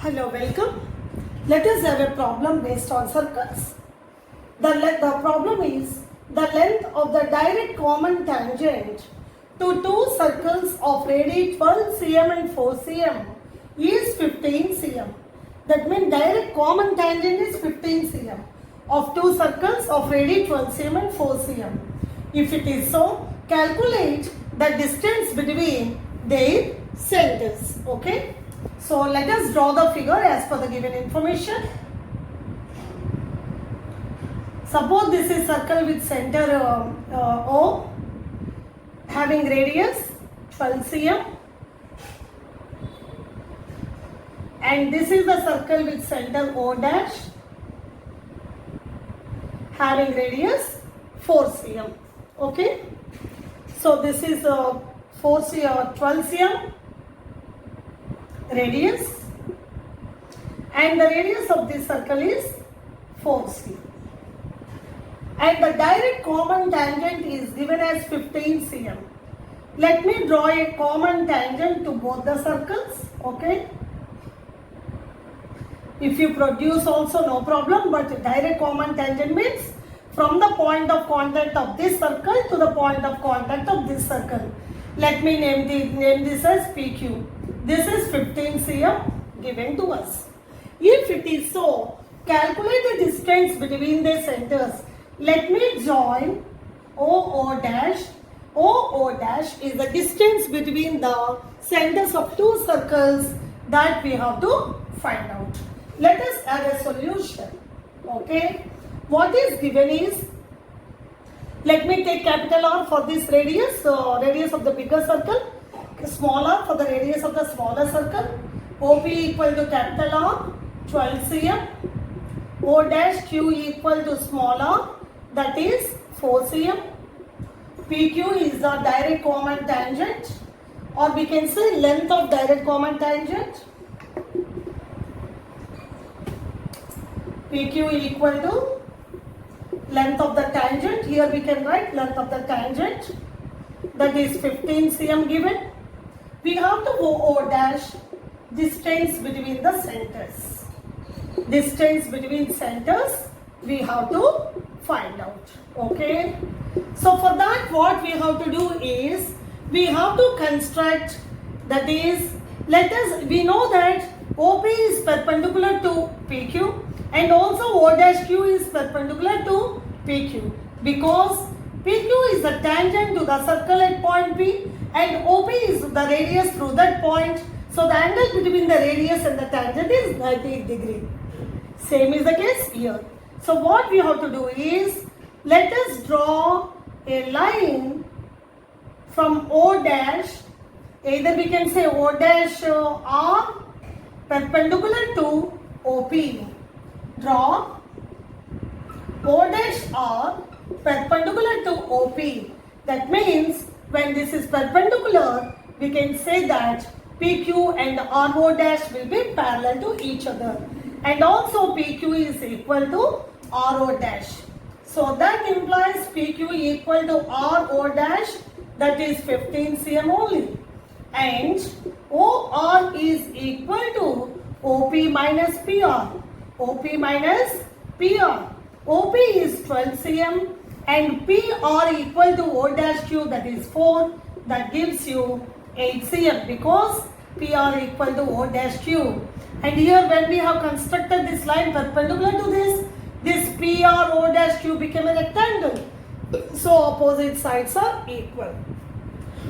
Hello, welcome. Let us have a problem based on circles. The problem is the length of the direct common tangent to two circles of radius 12 cm and 4 cm is 15 cm. That means direct common tangent is 15 cm of two circles of radius 12 cm and 4 cm. If it is so, calculate the distance between their centers. Okay. So let us draw the figure as per the given information. Suppose this is circle with center O having radius 12 cm, and this is the circle with center O dash having radius 4 cm. Okay. So this is 12 cm radius, and the radius of this circle is 4 cm, and the direct common tangent is given as 15 cm. Let me draw a common tangent to both the circles. Okay. If you produce also no problem, but direct common tangent means from the point of contact of this circle to the point of contact of this circle. Let me name this as PQ. This is 15 cm given to us. If it is so, calculate the distance between their centers. Let me join OO dash. OO dash is the distance between the centers of two circles that we have to find out. Let us add a solution. Okay. What is given is, let me take capital R for this radius, radius of the bigger circle, small r for the radius of the smaller circle. OP equal to capital R 12 cm, O dash Q equal to small r, that is 4 cm. PQ is the direct common tangent, or we can say length of direct common tangent. PQ equal to length of the tangent. Here we can write length of the tangent, that is 15 cm given. We have to OO dash distance between the centers. Distance between centers we have to find out. Okay. So for that, what we have to do is we have to construct, that is, we know that OP is perpendicular to PQ, and also O dash Q is perpendicular to PQ, because PQ is the tangent to the circle at point P and OP is the radius through that point. So the angle between the radius and the tangent is 90 degree. Same is the case here. So what we have to do is, let us draw a line from O dash, either we can say O dash R perpendicular to OP. Draw O dash R perpendicular to OP. That means when this is perpendicular, we can say that PQ and RO dash will be parallel to each other, and also PQ is equal to RO dash. So that implies PQ equal to RO dash, that is 15 cm only, and OR is equal to OP minus PR. OP minus PR. OP is 12 cm and PR equal to O dash Q, that is 4. That gives you 8 cm because PR equal to O dash Q. And here when we have constructed this line perpendicular to this PR O dash Q became a rectangle. So opposite sides are equal.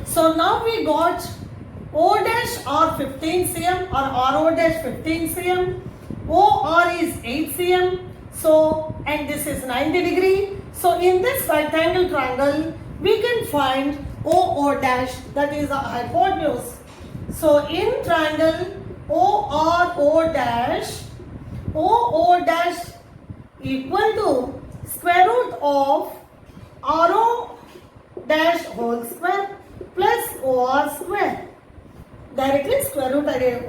So now we got O dash R 15 cm or RO dash 15 cm. OR is 8 cm. So, and this is 90 degree. So in this rectangle triangle, we can find OO dash, that is a hypotenuse. So in triangle ORO dash, OO dash equal to square root of RO dash whole square plus OR square. Directly square root again.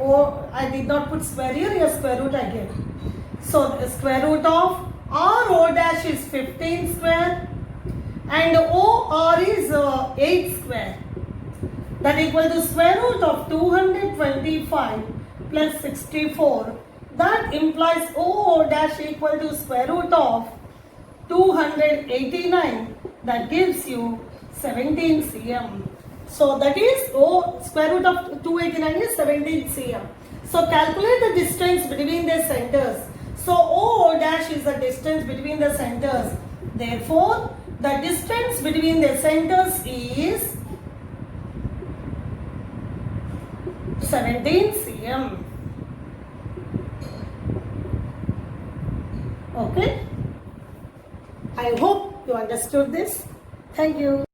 I did not put square here square root again. So the square root of RO dash is 15 square and OR is 8 square. That equal to square root of 225 plus 64. That implies OO dash equal to square root of 289. That gives you 17 cm. So that is square root of 289 is 17 cm. So calculate the distance between the centers. So OO dash is the distance between the centers. Therefore, the distance between the centers is 17 cm. Okay. I hope you understood this. Thank you.